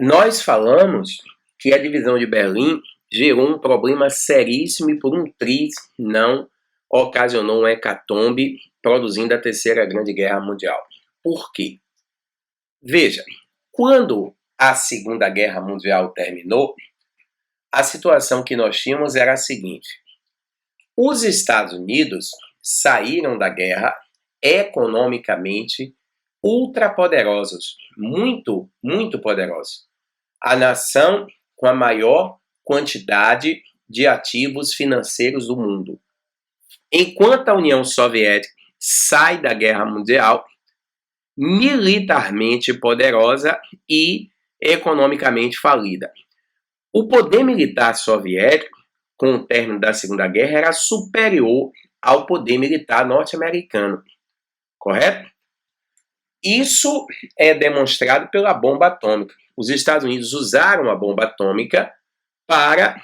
Nós falamos que a divisão de Berlim gerou um problema seríssimo e por um triz não ocasionou um hecatombe, produzindo a Terceira Grande Guerra Mundial. Por quê? Veja, quando a Segunda Guerra Mundial terminou, a situação que nós tínhamos era a seguinte: os Estados Unidos saíram da guerra economicamente ultrapoderosos, muito, muito poderosos. A nação com a maior quantidade de ativos financeiros do mundo. Enquanto a União Soviética sai da Guerra Mundial militarmente poderosa e economicamente falida. O poder militar soviético, com o término da Segunda Guerra, era superior ao poder militar norte-americano, correto? Isso é demonstrado pela bomba atômica. Os Estados Unidos usaram a bomba atômica para,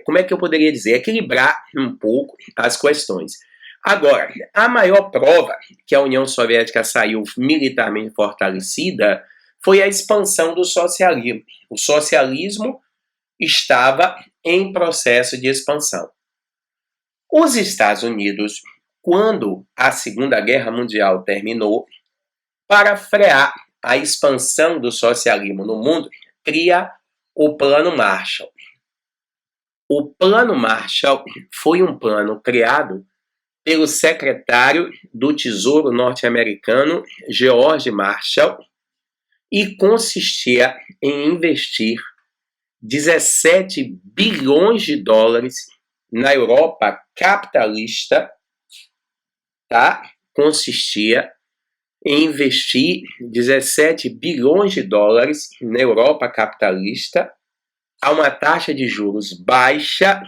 como é que eu poderia dizer, equilibrar um pouco as questões. Agora, a maior prova que a União Soviética saiu militarmente fortalecida foi a expansão do socialismo. O socialismo estava em processo de expansão. Os Estados Unidos, quando a Segunda Guerra Mundial terminou, para frear a expansão do socialismo no mundo, cria o Plano Marshall. O Plano Marshall foi um plano criado pelo secretário do Tesouro norte-americano, George Marshall, e consistia em investir 17 bilhões de dólares na Europa capitalista, tá? Consistia em investir 17 bilhões de dólares na Europa capitalista a uma taxa de juros baixa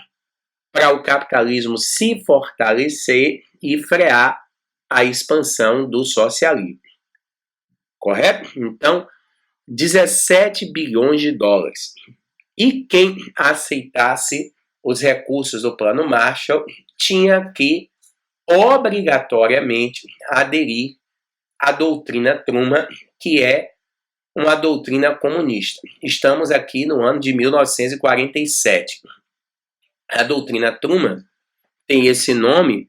para o capitalismo se fortalecer e frear a expansão do socialismo. Correto? Então, 17 bilhões de dólares. E quem aceitasse os recursos do Plano Marshall tinha que, obrigatoriamente, aderir à doutrina Truman, que é uma doutrina comunista. Estamos aqui no ano de 1947. A doutrina Truman tem esse nome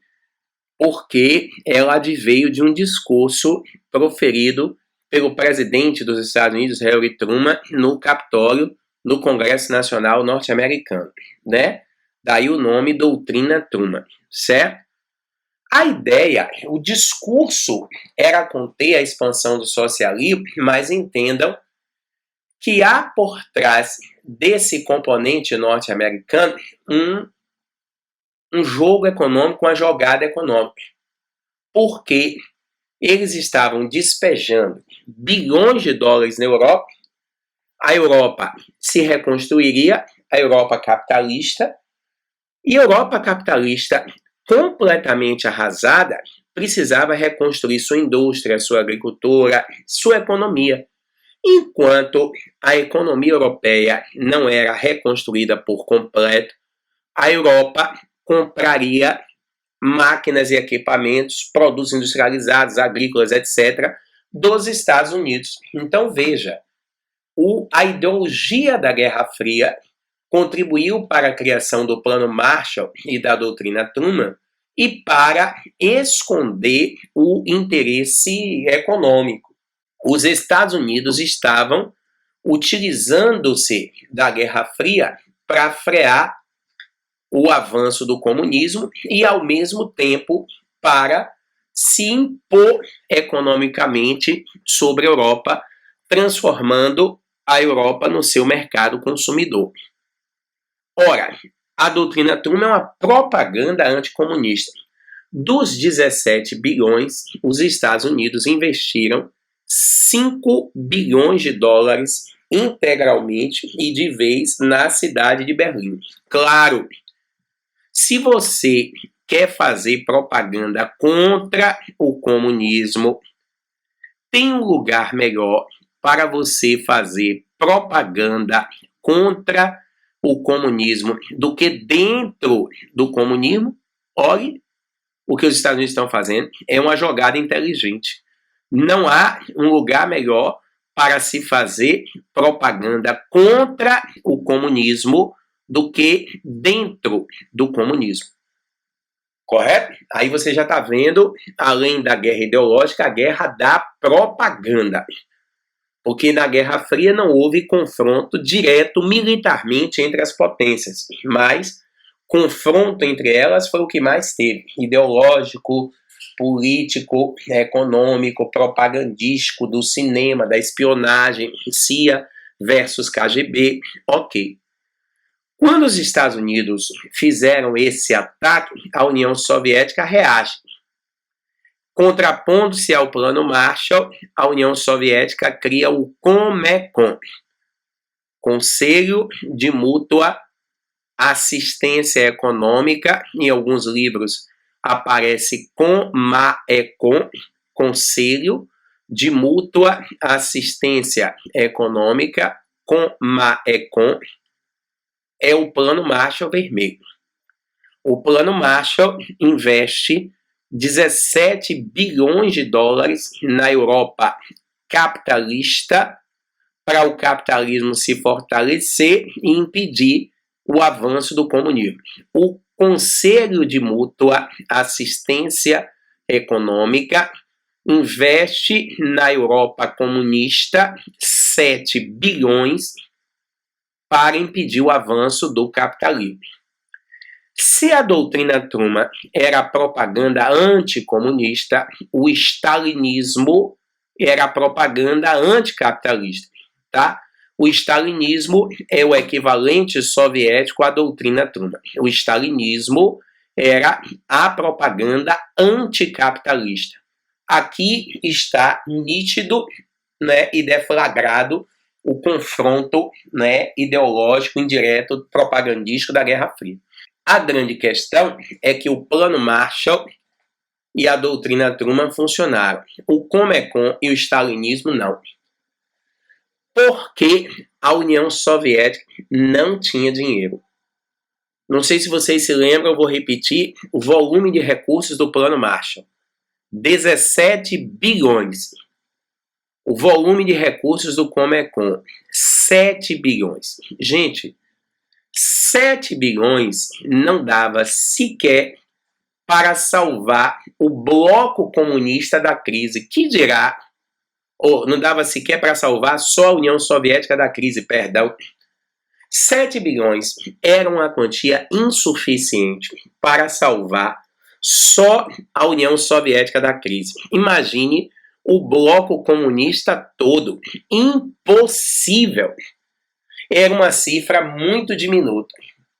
porque ela adveio de um discurso proferido pelo presidente dos Estados Unidos, Harry Truman, no Capitólio, no Congresso Nacional norte-americano, né? Daí o nome doutrina Truman, certo? A ideia, o discurso era conter a expansão do socialismo, mas entendam que há por trás desse componente norte-americano um jogo econômico, uma jogada econômica. Porque eles estavam despejando bilhões de dólares na Europa, a Europa se reconstruiria, a Europa capitalista, e a Europa capitalista completamente arrasada precisava reconstruir sua indústria, sua agricultura, sua economia. Enquanto a economia europeia não era reconstruída por completo, a Europa compraria máquinas e equipamentos, produtos industrializados, agrícolas, etc., dos Estados Unidos. Então, veja, a ideologia da Guerra Fria contribuiu para a criação do Plano Marshall e da doutrina Truman e para esconder o interesse econômico. Os Estados Unidos estavam utilizando-se da Guerra Fria para frear o avanço do comunismo e, ao mesmo tempo, para se impor economicamente sobre a Europa, transformando a Europa no seu mercado consumidor. Ora, a doutrina Truman é uma propaganda anticomunista. Dos 17 bilhões, os Estados Unidos investiram 5 bilhões de dólares integralmente e de vez na cidade de Berlim. Claro, se você quer fazer propaganda contra o comunismo, tem um lugar melhor para você fazer propaganda contra o comunismo do que dentro do comunismo. Olhe o que os Estados Unidos estão fazendo, é uma jogada inteligente. Não há um lugar melhor para se fazer propaganda contra o comunismo do que dentro do comunismo. Correto? Aí você já está vendo, além da guerra ideológica, a guerra da propaganda. Porque na Guerra Fria não houve confronto direto militarmente entre as potências, mas confronto entre elas foi o que mais teve, ideológico, político, econômico, propagandístico, do cinema, da espionagem, CIA versus KGB, ok. Quando os Estados Unidos fizeram esse ataque, a União Soviética reage. Contrapondo-se ao Plano Marshall, a União Soviética cria o Comecon, Conselho de Mútua Assistência Econômica. Em alguns livros aparece Comecon, Conselho de Mútua Assistência Econômica. Comecon é o Plano Marshall Vermelho. O Plano Marshall investe 17 bilhões de dólares na Europa capitalista para o capitalismo se fortalecer e impedir o avanço do comunismo. O Conselho de Mútua Assistência Econômica investe na Europa comunista 7 bilhões para impedir o avanço do capitalismo. Se a doutrina Truman era propaganda anticomunista, o stalinismo era propaganda anticapitalista, tá? O stalinismo é o equivalente soviético à doutrina Truman. O stalinismo era a propaganda anticapitalista. Aqui está nítido, e deflagrado o confronto, ideológico indireto propagandístico da Guerra Fria. A grande questão é que o Plano Marshall e a doutrina Truman funcionaram. O Comecon e o stalinismo não. Porque a União Soviética não tinha dinheiro. Não sei se vocês se lembram, eu vou repetir o volume de recursos do Plano Marshall. 17 bilhões. O volume de recursos do Comecon, 7 bilhões. Gente, 7 bilhões não dava sequer para salvar o bloco comunista da crise. Que dirá, ou não dava sequer para salvar só a União Soviética da crise, perdão. 7 bilhões era uma quantia insuficiente para salvar só a União Soviética da crise. Imagine o bloco comunista todo. Impossível. Era uma cifra muito diminuta.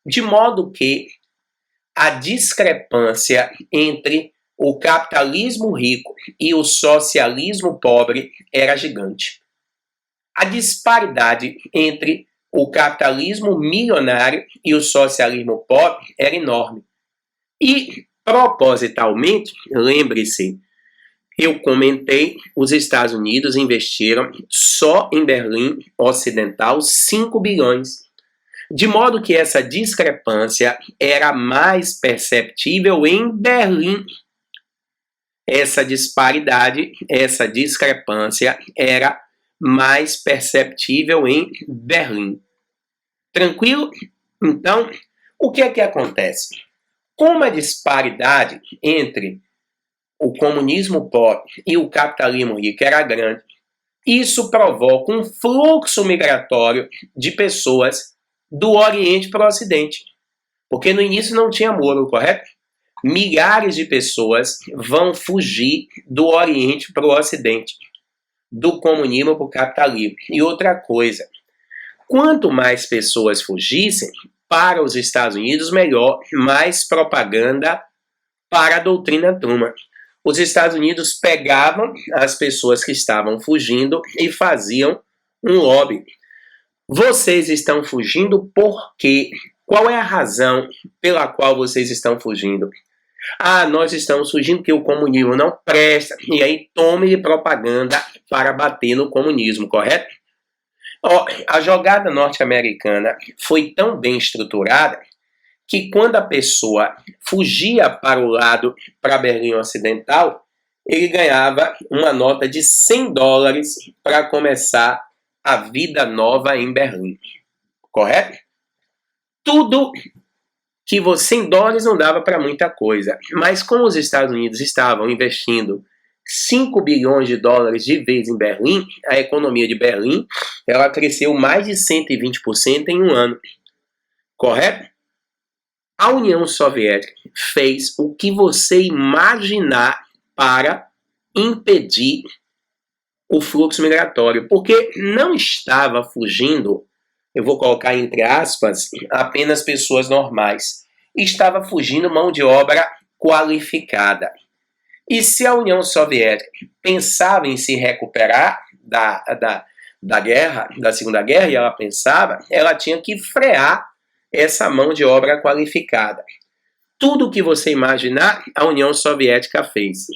De modo que a discrepância entre o capitalismo rico e o socialismo pobre era gigante. A disparidade entre o capitalismo milionário e o socialismo pobre era enorme. E, propositalmente, lembre-se, eu comentei, os Estados Unidos investiram só em Berlim Ocidental 5 bilhões. De modo que essa discrepância era mais perceptível em Berlim. Essa disparidade, essa discrepância era mais perceptível em Berlim. Tranquilo? Então, o que é que acontece? Como a disparidade entre o comunismo pobre e o capitalismo rico era grande, isso provoca um fluxo migratório de pessoas do Oriente para o Ocidente. Porque no início não tinha muro, correto? Milhares de pessoas vão fugir do Oriente para o Ocidente, do comunismo para o capitalismo. E outra coisa, quanto mais pessoas fugissem para os Estados Unidos, melhor, mais propaganda para a doutrina Truman. Os Estados Unidos pegavam as pessoas que estavam fugindo e faziam um lobby. Vocês estão fugindo por quê? Qual é a razão pela qual vocês estão fugindo? Ah, nós estamos fugindo porque o comunismo não presta. E aí tome propaganda para bater no comunismo, correto? A jogada norte-americana foi tão bem estruturada que quando a pessoa fugia para o lado, para Berlim Ocidental, ele ganhava uma nota de 100 dólares para começar a vida nova em Berlim. Correto? Tudo que você em dólares não dava para muita coisa. Mas como os Estados Unidos estavam investindo 5 bilhões de dólares de vez em Berlim, a economia de Berlim ela cresceu mais de 120% em um ano. Correto? A União Soviética fez o que você imaginar para impedir o fluxo migratório, porque não estava fugindo, eu vou colocar entre aspas, apenas pessoas normais. Estava fugindo mão de obra qualificada. E se a União Soviética pensava em se recuperar da guerra, da Segunda Guerra, e ela pensava, ela tinha que frear essa mão de obra qualificada. Tudo que você imaginar, a União Soviética fez,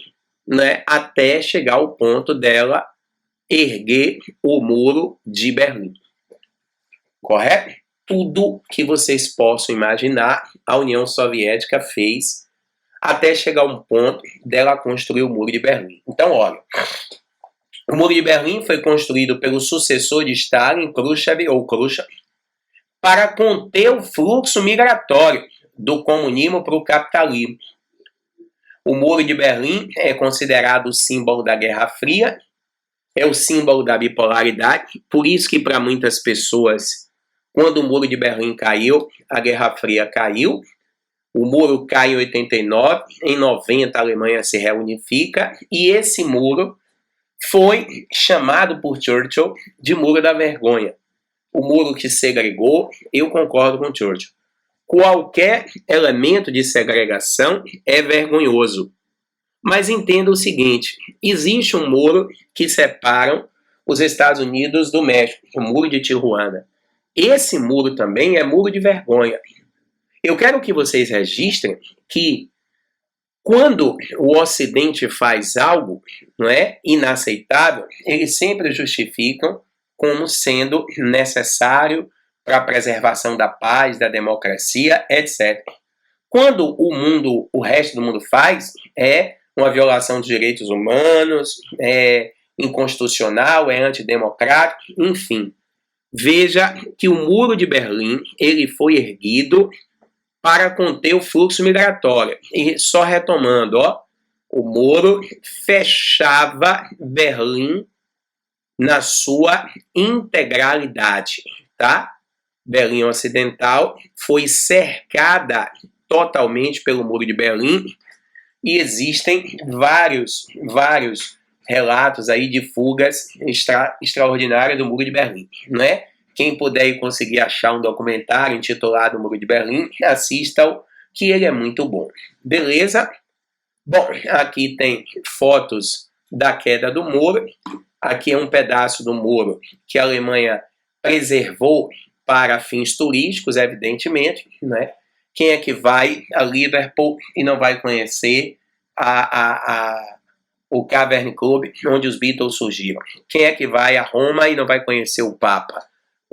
né? Até chegar ao ponto dela erguer o muro de Berlim. Correto? Tudo que vocês possam imaginar, a União Soviética fez até chegar a um ponto dela construir o Muro de Berlim. Então, olha, o Muro de Berlim foi construído pelo sucessor de Stalin, Khrushchev, para conter o fluxo migratório do comunismo para o capitalismo. O Muro de Berlim é considerado o símbolo da Guerra Fria, é o símbolo da bipolaridade, por isso que para muitas pessoas, quando o Muro de Berlim caiu, a Guerra Fria caiu. O muro cai em 89, em 90 a Alemanha se reunifica e esse muro foi chamado por Churchill de Muro da Vergonha. O muro que segregou, eu concordo com Churchill. Qualquer elemento de segregação é vergonhoso. Mas entenda o seguinte, existe um muro que separa os Estados Unidos do México, o Muro de Tijuana. Esse muro também é muro de vergonha. Eu quero que vocês registrem que quando o Ocidente faz algo, não é, inaceitável, eles sempre justificam como sendo necessário para a preservação da paz, da democracia, etc. Quando o resto do mundo faz, é uma violação dos direitos humanos, é inconstitucional, é antidemocrático, enfim. Veja que o Muro de Berlim ele foi erguido para conter o fluxo migratório. E só retomando, ó, o muro fechava Berlim na sua integralidade, tá? Berlim Ocidental foi cercada totalmente pelo Muro de Berlim e existem vários relatos aí de fugas extraordinárias do Muro de Berlim, né? Quem puder e conseguir achar um documentário intitulado Muro de Berlim, assista-o, que ele é muito bom. Beleza? Bom, aqui tem fotos da queda do muro. Aqui é um pedaço do muro que a Alemanha preservou para fins turísticos, evidentemente, né? Quem é que vai a Liverpool e não vai conhecer o Cavern Club, onde os Beatles surgiram? Quem é que vai a Roma e não vai conhecer o Papa?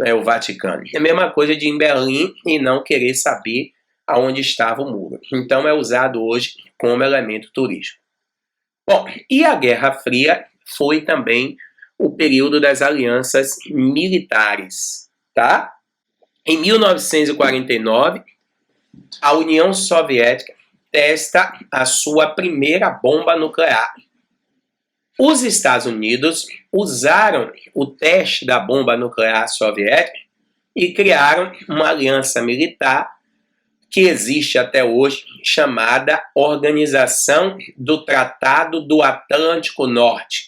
É o Vaticano. É a mesma coisa de ir em Berlim e não querer saber aonde estava o muro. Então é usado hoje como elemento turístico. Bom, e a Guerra Fria foi também o período das alianças militares, tá? Em 1949, a União Soviética testa a sua primeira bomba nuclear. Os Estados Unidos usaram o teste da bomba nuclear soviética e criaram uma aliança militar que existe até hoje, chamada Organização do Tratado do Atlântico Norte.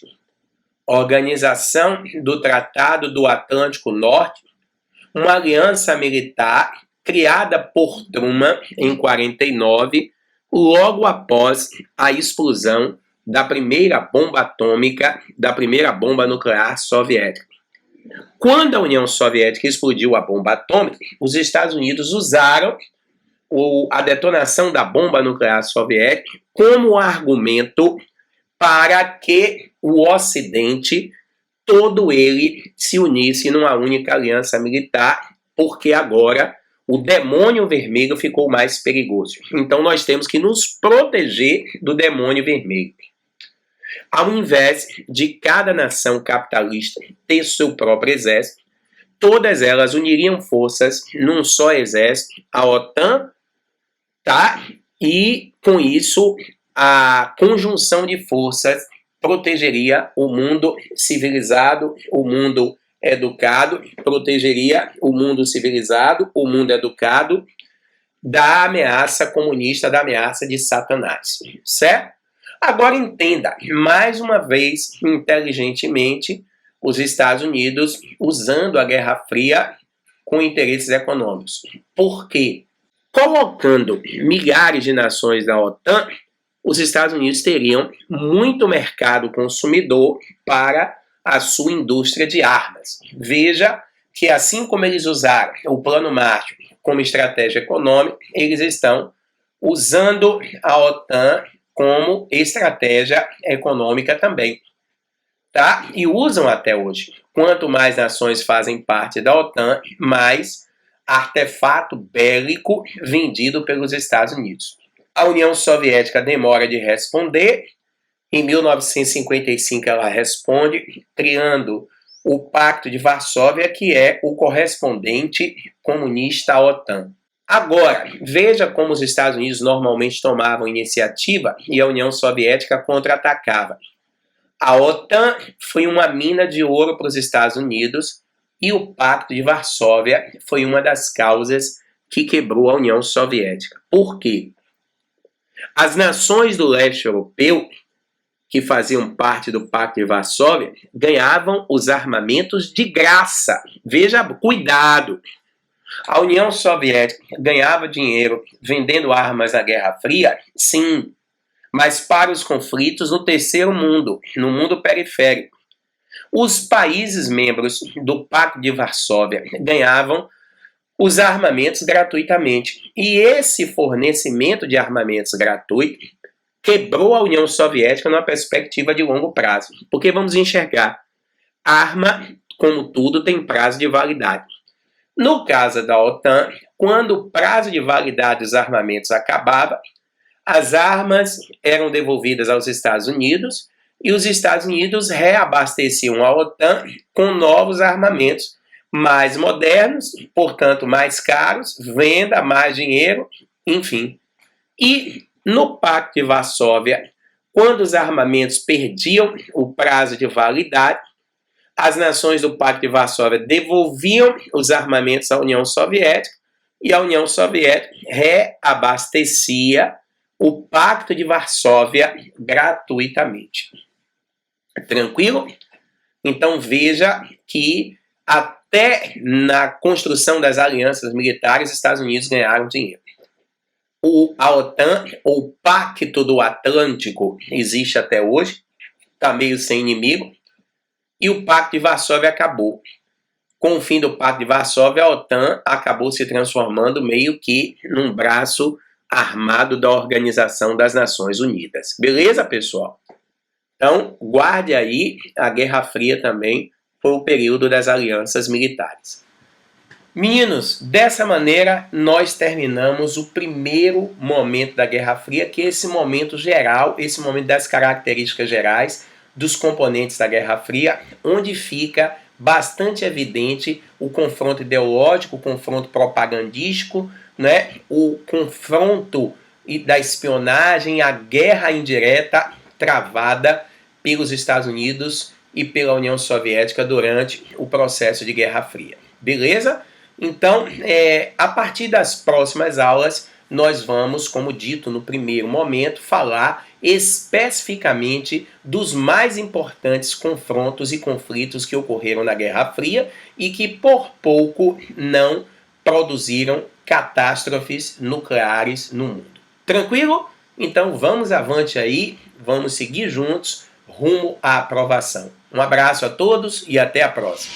Organização do Tratado do Atlântico Norte, uma aliança militar criada por Truman em 49, logo após a explosão da primeira bomba atômica, da primeira bomba nuclear soviética. Quando a União Soviética explodiu a bomba atômica, os Estados Unidos usaram a detonação da bomba nuclear soviética como argumento para que o Ocidente, todo ele, se unisse numa única aliança militar, porque agora o demônio vermelho ficou mais perigoso. Então nós temos que nos proteger do demônio vermelho. Ao invés de cada nação capitalista ter seu próprio exército, todas elas uniriam forças num só exército, a OTAN, tá? E com isso a conjunção de forças protegeria o mundo civilizado, o mundo educado, protegeria o mundo civilizado, o mundo educado da ameaça comunista, da ameaça de Satanás, certo? Agora entenda, mais uma vez, inteligentemente, os Estados Unidos usando a Guerra Fria com interesses econômicos. Por quê? Colocando milhares de nações na OTAN, os Estados Unidos teriam muito mercado consumidor para a sua indústria de armas. Veja que assim como eles usaram o Plano Marshall como estratégia econômica, eles estão usando a OTAN como estratégia econômica também, tá? E usam até hoje. Quanto mais nações fazem parte da OTAN, mais artefato bélico vendido pelos Estados Unidos. A União Soviética demora de responder. Em 1955 ela responde, criando o Pacto de Varsóvia, que é o correspondente comunista à OTAN. Agora, veja como os Estados Unidos normalmente tomavam iniciativa e a União Soviética contra-atacava. A OTAN foi uma mina de ouro para os Estados Unidos e o Pacto de Varsóvia foi uma das causas que quebrou a União Soviética. Por quê? As nações do leste europeu, que faziam parte do Pacto de Varsóvia, ganhavam os armamentos de graça. Veja, cuidado! A União Soviética ganhava dinheiro vendendo armas na Guerra Fria? Sim, mas para os conflitos no terceiro mundo, no mundo periférico. Os países membros do Pacto de Varsóvia ganhavam os armamentos gratuitamente. E esse fornecimento de armamentos gratuito quebrou a União Soviética numa perspectiva de longo prazo. Porque vamos enxergar, arma, como tudo, tem prazo de validade. No caso da OTAN, quando o prazo de validade dos armamentos acabava, as armas eram devolvidas aos Estados Unidos e os Estados Unidos reabasteciam a OTAN com novos armamentos mais modernos, portanto mais caros, venda, mais dinheiro, enfim. E no Pacto de Varsóvia, quando os armamentos perdiam o prazo de validade, as nações do Pacto de Varsóvia devolviam os armamentos à União Soviética e a União Soviética reabastecia o Pacto de Varsóvia gratuitamente. Tranquilo? Então veja que até na construção das alianças militares, os Estados Unidos ganharam dinheiro. A OTAN, ou Pacto do Atlântico, existe até hoje, está meio sem inimigo, e o Pacto de Varsóvia acabou. Com o fim do Pacto de Varsóvia, a OTAN acabou se transformando meio que num braço armado da Organização das Nações Unidas. Beleza, pessoal? Então, guarde aí, a Guerra Fria também foi o período das alianças militares. Meninos, dessa maneira nós terminamos o primeiro momento da Guerra Fria, que é esse momento geral, esse momento das características gerais dos componentes da Guerra Fria, onde fica bastante evidente o confronto ideológico, o confronto propagandístico, né? O confronto da espionagem, a guerra indireta travada pelos Estados Unidos e pela União Soviética durante o processo de Guerra Fria. Beleza? Então, a partir das próximas aulas, nós vamos, como dito no primeiro momento, falar especificamente dos mais importantes confrontos e conflitos que ocorreram na Guerra Fria e que por pouco não produziram catástrofes nucleares no mundo. Tranquilo? Então vamos avante aí, vamos seguir juntos rumo à aprovação. Um abraço a todos e até a próxima.